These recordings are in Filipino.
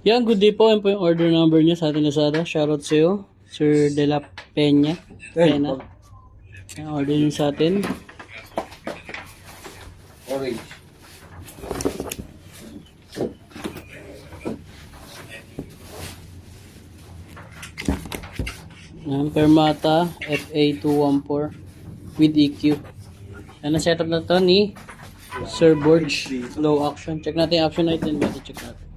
Yan, good day po. Yan po yung order number niya sa ating Lazada. Shoutout sa iyo, Sir De La Peña. Pena. Yan, order niyo sa atin. Orange. Yan, Permata FA214 with EQ. Yan ang setup na to ni Sir Borge. Low action. Check natin yung action natin. Basta check natin.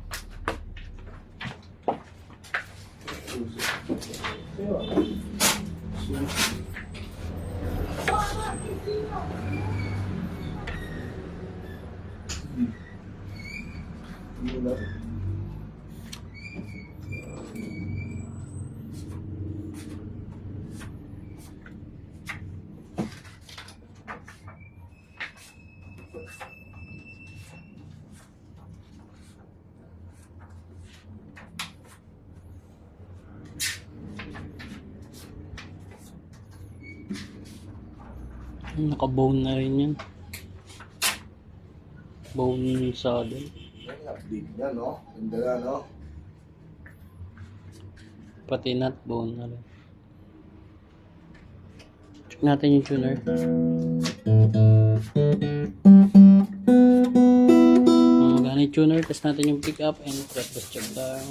Naka-bone na rin yan. Bone saddle. Update na, no? Ganda na, no? Pati nut bone na rin. Check natin yung tuner. Magana yung tuner. Test natin yung pick up and fretless check tayo.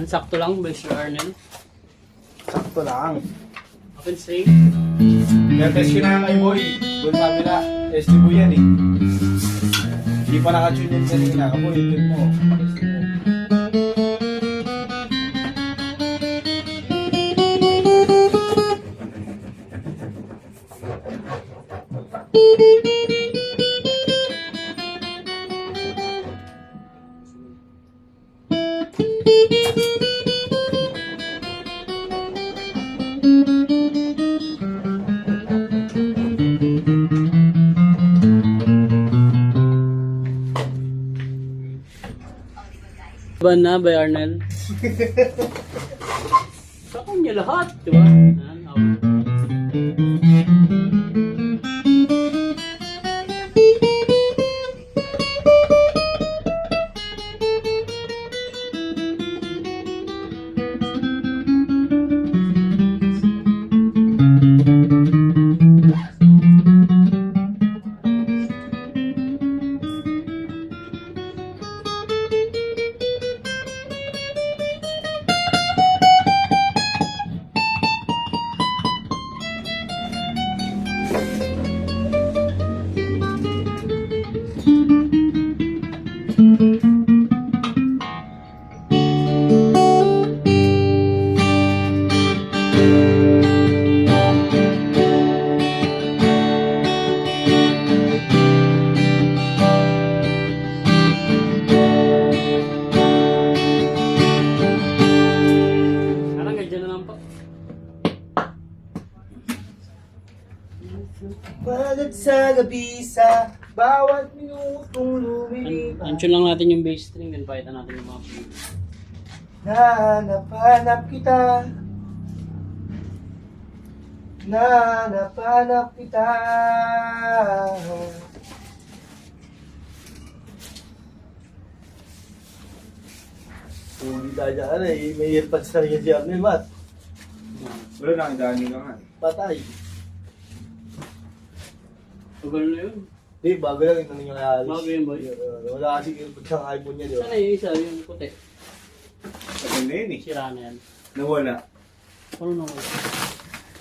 Yan, sakto lang by Sir Arnel. Sakto lang. Open safe. Test ko na kay Boy. Doon sabi na, SD mo yan eh. Hindi pa nakatune yun kanina. Kaboy, tune mo. SD mo. Ba na by Arnel? Sa kanya lahat, di ba? Yan, Balat sa gabi sa bawat minutong lumilipas. Ansyon lang natin yung bass string, then pakitan natin yung mga plate. Nanap-hanap kita. Nanap-hanap kita. Hindi tayo dyan eh. May earpads na rin si Arnel, Matt. Wala na, dami ka nga. Patay. Tagal na yun. Di, bago lang ito yung alis. Bago yun, boy. Wala kasi earpads ang iPhone niya, di ba? Sana yung isa, yung puti. Sabi na yun eh. Sira na yan. Nawala. Ano na wala?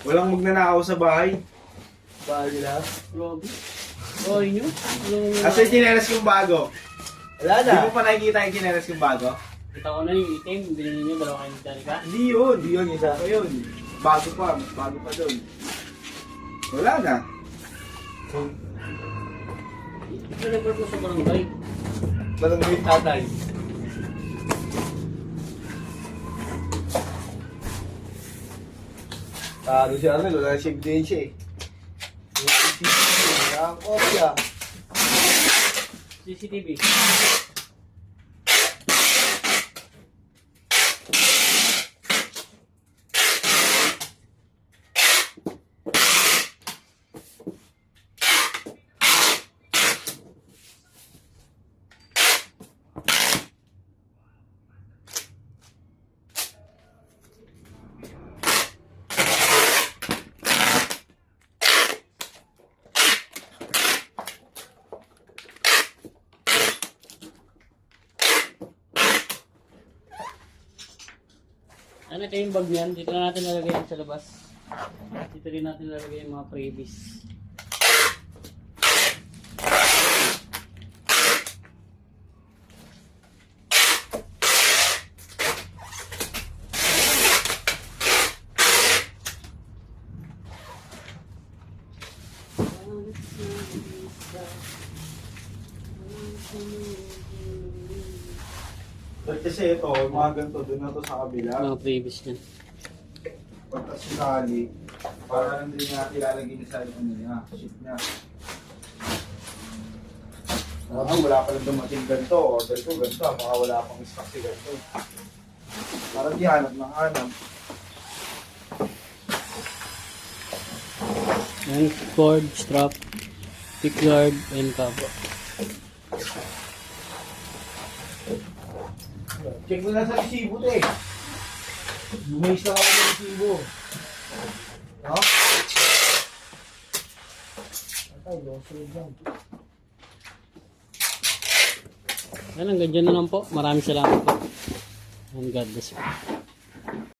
Walang magnanakaw sa bahay. Bago nila. Grabe. Oh, inyo? Asa yung chinelas yung bago? Wala Hindi mo pa nakikita yung chinelas yung bago? Kita ko na yung itim. Binili niyo, dalawa kayo ni ka. Hindi yun. Hindi yun. Isa ko yun. Bago pa. Mas bago pa doon. Wala na. Ito na po sa barangay. Barangay tatay. Talo si Arnel, wala siya ebidensya eh. Wala ang kopya. CCTV. Ano ito yung bag niyan? Dito na natin lalagay yan sa labas. Dito rin natin lalagay yung mga freebies. Kasi ito, mga ganito, doon na to sa kabila. Mga freebies niyan. Pagka sinali, para lang din natin ilalagay niya sa ano niya, sheet niya. Wala pa lang dumating ganito, order ko ganito, baka wala pang stock si ganito. Parang di hanap ng hanap. Yan, cord, strap, pick guard, and cover. Check mo na sa resibo, te. Lumayos lang ako sa resibo. No? Atay, losunod lang. Yan, hanggang dyan na lang po. Maraming salamat po. And God bless you.